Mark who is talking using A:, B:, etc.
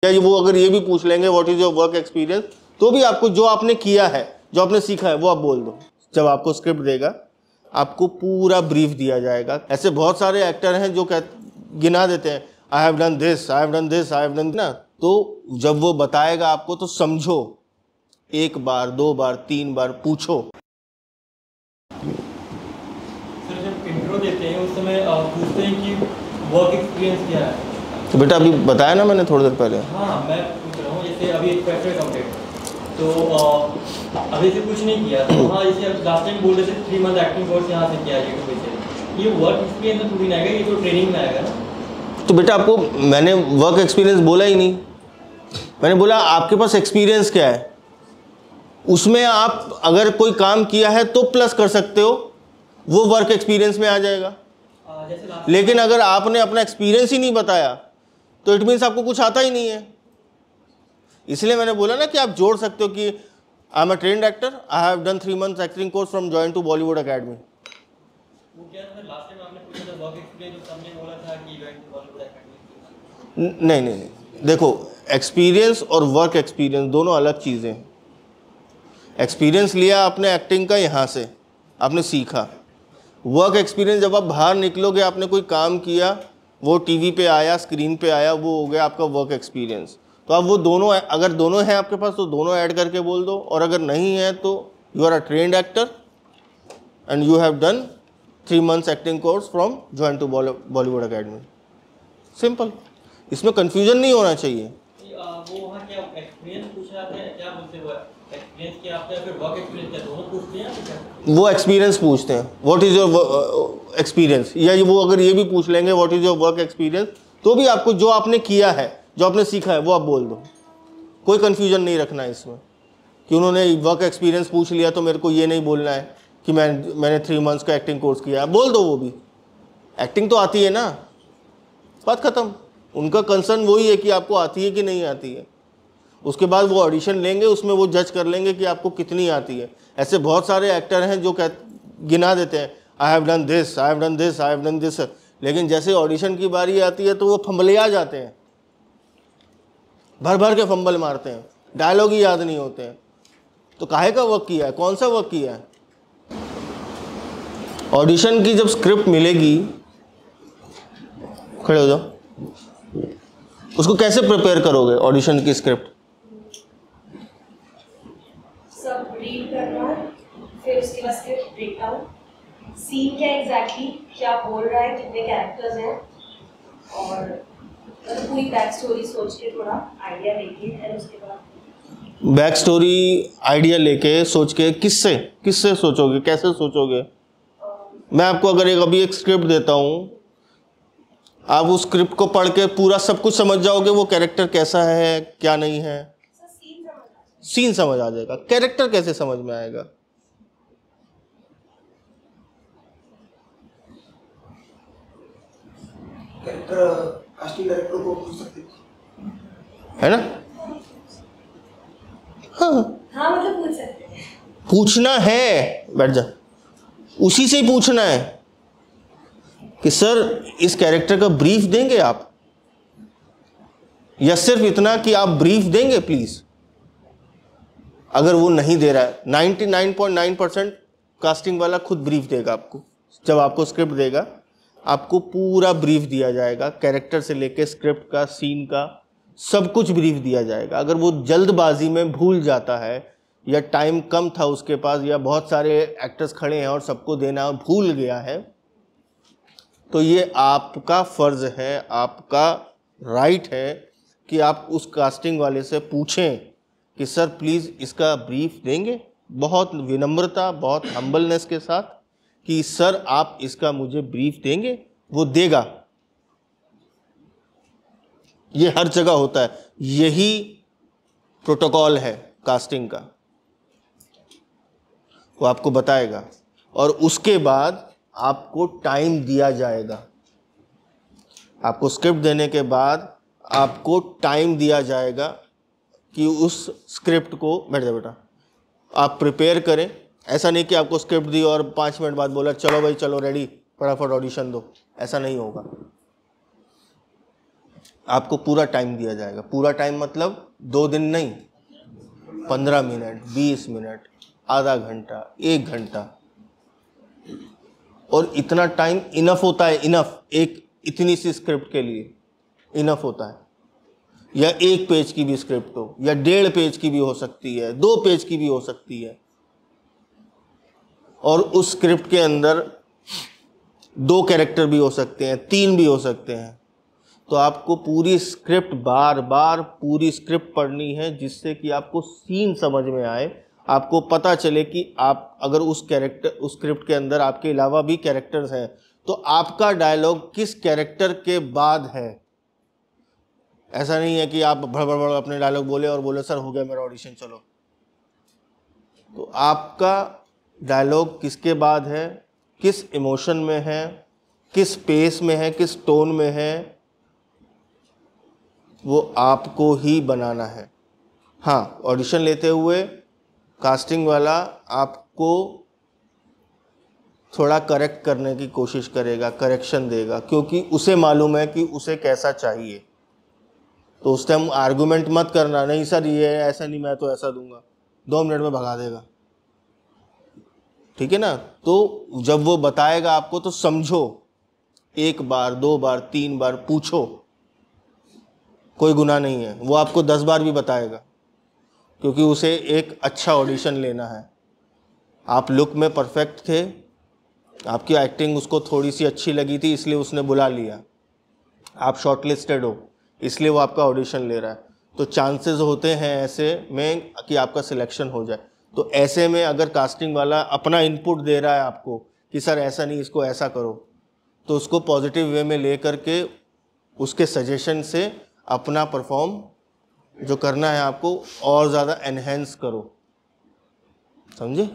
A: या वो अगर ये भी पूछ लेंगे what is your work experience, तो भी आपको जो आपने किया है, जो आपने सीखा है, वो आप बोल दो। जब आपको स्क्रिप्ट देगा, आपको पूरा ब्रीफ दिया जाएगा। ऐसे बहुत सारे एक्टर हैं जो गिना देते हैं, आई have done this, I have done this, I have done ना। तो जब वो बताएगा आपको तो समझो, एक बार, दो बार, तीन बार पूछो।
B: सर जब इंट्रो देते हैं उस समय पूछते हैं कि वर्क एक्सपीरियंस क्या है?
A: तो बेटा अभी बताया ना मैंने थोड़ी देर पहले।
B: हाँ मैं पूछ रहा हूँ, जैसे अभी एक फ्रेशर अकाउंटेंट तो अभी से कुछ नहीं किया, तो हाँ जैसे लास्ट टाइम बोल रहे थे 3 मंथ एक्टिंग कोर्स यहाँ से किया है यूट्यूब से, ये वर्क एक्सपीरियंस में थोड़ी ना आएगा, ये तो ट्रेनिंग में आएगा ना।
A: तो बेटा आपको मैंने वर्क एक्सपीरियंस बोला ही नहीं, मैंने बोला आपके पास एक्सपीरियंस क्या है, उसमें आप अगर कोई काम किया है तो प्लस कर सकते हो, वो वर्क एक्सपीरियंस में आ जाएगा। लेकिन अगर आपने अपना एक्सपीरियंस ही नहीं बताया तो इट मीन्स आपको कुछ आता ही नहीं है। इसलिए मैंने बोला ना कि आप जोड़ सकते हो कि I am a trained actor, I have done 3 months acting course from join to Bollywood academy.
B: वो क्या था लास्ट टाइम आपने पूछा था वर्क एक्सपीरियंस, तो हमने बोला था कि जॉइन टू बॉलीवुड अकेडमी।
A: नहीं, देखो एक्सपीरियंस और वर्क एक्सपीरियंस दोनों अलग चीज़ें हैं। एक्सपीरियंस लिया आपने एक्टिंग का, यहाँ से आपने सीखा। वर्क एक्सपीरियंस जब आप बाहर निकलोगे, आपने कोई काम किया, वो टीवी पे आया, स्क्रीन पे आया, वो हो गया आपका वर्क एक्सपीरियंस। तो आप वो दोनों, अगर दोनों हैं आपके पास तो दोनों ऐड करके बोल दो, और अगर नहीं है तो you are a trained actor and you have done 3 months acting course from join to Bollywood academy. Simple, इसमें कंफ्यूजन नहीं होना चाहिए।
B: वो वहाँ क्या एक्सपीरियंस पूछ रहे थे, क्या बोलते हैं एक्सपीरियंस क्या आपका, फिर वर्क एक्सपीरियंस क्या, दोनों पूछते हैं?
A: वो एक्सपीरियंस पूछते हैं, व्हाट इज योर एक्सपीरियंस, या वो अगर ये भी पूछ लेंगे what is your work experience, तो भी आपको जो आपने किया है, जो आपने सीखा है, वो आप बोल दो। कोई कंफ्यूजन नहीं रखना है इसमें कि उन्होंने वर्क एक्सपीरियंस पूछ लिया तो मेरे को ये नहीं बोलना है कि मैंने 3 मंथ्स का एक्टिंग कोर्स किया है। बोल दो, वो भी एक्टिंग तो आती है ना, बात खत्म। उनका कंसर्न वही है कि आपको आती है कि नहीं आती है। उसके बाद वो ऑडिशन लेंगे, उसमें वो जज कर लेंगे कि आपको कितनी आती है। ऐसे बहुत सारे एक्टर हैं जो गिना देते हैं, आई have done this, I have done this, I have done this, लेकिन जैसे ऑडिशन की बारी आती है तो वो फंबलिया जाते हैं, भर भर के फंबल मारते हैं, डायलॉग ही याद नहीं होते हैं। तो काहे का वर्क किया है, कौन सा वर्क किया है? ऑडिशन की जब स्क्रिप्ट मिलेगी, खड़े हो जाओ, उसको कैसे प्रिपेयर करोगे ऑडिशन की स्क्रिप्ट?
C: सब रीड करना, फिर उसके बाद स्क्रिप्ट ब्रेकडाउन, सीन क्या एग्जैक्टली क्या बोल रहा है, कितने कैरेक्टर्स हैं, और मतलब पूरी बैक स्टोरी सोच के थोड़ा आइडिया लेके, और उसके बाद
A: बैक स्टोरी आइडिया लेके सोच के किससे सोचोगे, कैसे सोचोगे? मैं आपको अगर अभी एक स्क्रिप्ट देता हूँ, आप उस स्क्रिप्ट को पढ़ के पूरा सब कुछ समझ जाओगे, वो कैरेक्टर कैसा है क्या नहीं है, सीन समझ आ जाएगा। कैरेक्टर कैसे समझ में आएगा?
D: कैरेक्टर कास्टिंग डायरेक्टर को पूछ सकते
A: है ना? हाँ
C: मतलब पूछ सकते हैं।
A: पूछना है, बैठ जा, उसी से ही पूछना है कि सर इस कैरेक्टर का ब्रीफ देंगे आप, या सिर्फ इतना कि आप ब्रीफ देंगे प्लीज। अगर वो नहीं दे रहा है, 99.9% कास्टिंग वाला खुद ब्रीफ देगा आपको। जब आपको स्क्रिप्ट देगा, आपको पूरा ब्रीफ दिया जाएगा, कैरेक्टर से लेके स्क्रिप्ट का, सीन का, सब कुछ ब्रीफ दिया जाएगा। अगर वो जल्दबाजी में भूल जाता है, या टाइम कम था उसके पास, या बहुत सारे एक्टर्स खड़े हैं और सबको देना भूल गया है, तो ये आपका फर्ज है, आपका राइट है कि आप उस कास्टिंग वाले से पूछें कि सर प्लीज़ इसका ब्रीफ देंगे, बहुत विनम्रता, बहुत हम्बलनेस के साथ, कि सर आप इसका मुझे ब्रीफ देंगे। वो देगा। ये हर जगह होता है, यही प्रोटोकॉल है कास्टिंग का। वो आपको बताएगा, और उसके बाद आपको टाइम दिया जाएगा। आपको स्क्रिप्ट देने के बाद आपको टाइम दिया जाएगा कि उस स्क्रिप्ट को, बैठ जा बेटा, आप प्रिपेयर करें। ऐसा नहीं कि आपको स्क्रिप्ट दी और 5 मिनट बाद बोला चलो भाई चलो रेडी, फटाफट ऑडिशन दो। ऐसा नहीं होगा। आपको पूरा टाइम दिया जाएगा। पूरा टाइम मतलब 2 दिन नहीं, 15 मिनट, 20 मिनट, आधा घंटा, 1 घंटा, और इतना टाइम इनफ होता है। इनफ एक इतनी सी स्क्रिप्ट के लिए इनफ होता है। या 1 पेज की भी स्क्रिप्ट हो, या 1.5 पेज की भी हो सकती है, 2 पेज की भी हो सकती है, और उस स्क्रिप्ट के अंदर 2 कैरेक्टर भी हो सकते हैं, 3 भी हो सकते हैं। तो आपको पूरी स्क्रिप्ट बार बार पूरी स्क्रिप्ट पढ़नी है, जिससे कि आपको सीन समझ में आए, आपको पता चले कि आप अगर उस स्क्रिप्ट के अंदर आपके अलावा भी कैरेक्टर्स हैं तो आपका डायलॉग किस कैरेक्टर के बाद है। ऐसा नहीं है कि आप भड़ अपने डायलॉग बोले और बोले सर हो गया मेरा ऑडिशन चलो। तो आपका डायलॉग किसके बाद है, किस इमोशन में है, किस पेस में है, किस टोन में है, वो आपको ही बनाना है। हाँ, ऑडिशन लेते हुए कास्टिंग वाला आपको थोड़ा करेक्ट करने की कोशिश करेगा, करेक्शन देगा, क्योंकि उसे मालूम है कि उसे कैसा चाहिए। तो उस टाइम आर्गुमेंट मत करना, नहीं सर ये ऐसा नहीं, मैं तो ऐसा दूंगा, 2 मिनट में भगा देगा। ठीक है ना। तो जब वो बताएगा आपको तो समझो, 1 बार 2 बार 3 बार पूछो, कोई गुनाह नहीं है। वो आपको 10 बार भी बताएगा, क्योंकि उसे एक अच्छा ऑडिशन लेना है। आप लुक में परफेक्ट थे, आपकी एक्टिंग उसको थोड़ी सी अच्छी लगी थी, इसलिए उसने बुला लिया। आप शॉर्टलिस्टेड हो, इसलिए वो आपका ऑडिशन ले रहा है। तो चांसेस होते हैं ऐसे में कि आपका सिलेक्शन हो जाए। तो ऐसे में अगर कास्टिंग वाला अपना इनपुट दे रहा है आपको कि सर ऐसा नहीं, इसको ऐसा करो, तो उसको पॉजिटिव वे में ले करके उसके सजेशन से अपना परफॉर्म जो करना है आपको और ज़्यादा एनहेंस करो। समझे।